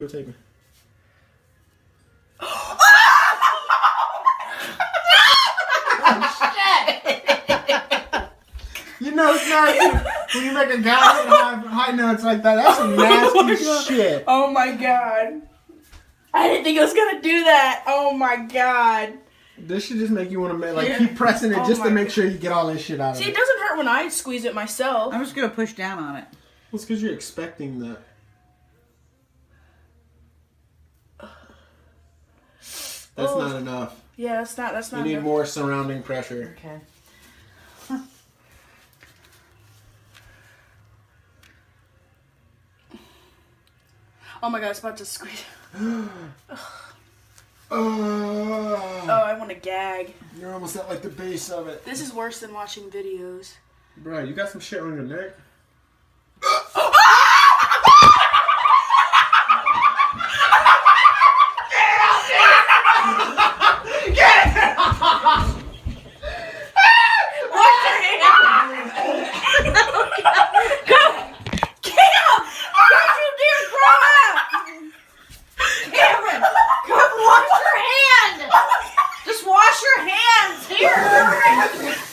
Go take me. You know it's nasty when you make a guy hit high notes like that. That's some nasty shit. Oh my god. I didn't think it was gonna do that. Oh my god. This should just make you want to keep pressing it just to make sure you get all this shit out of it. See, it doesn't hurt when I squeeze it myself. I'm just gonna push down on it. Well, it's because you're expecting that. That's not enough. Yeah, that's not You need enough. more surrounding pressure. Okay. Oh my god, it's about to squeeze. Oh, I want to gag. you're almost at like the base of it. This is worse than watching videos. Bro, you got some shit on your neck? Just wash your hands here.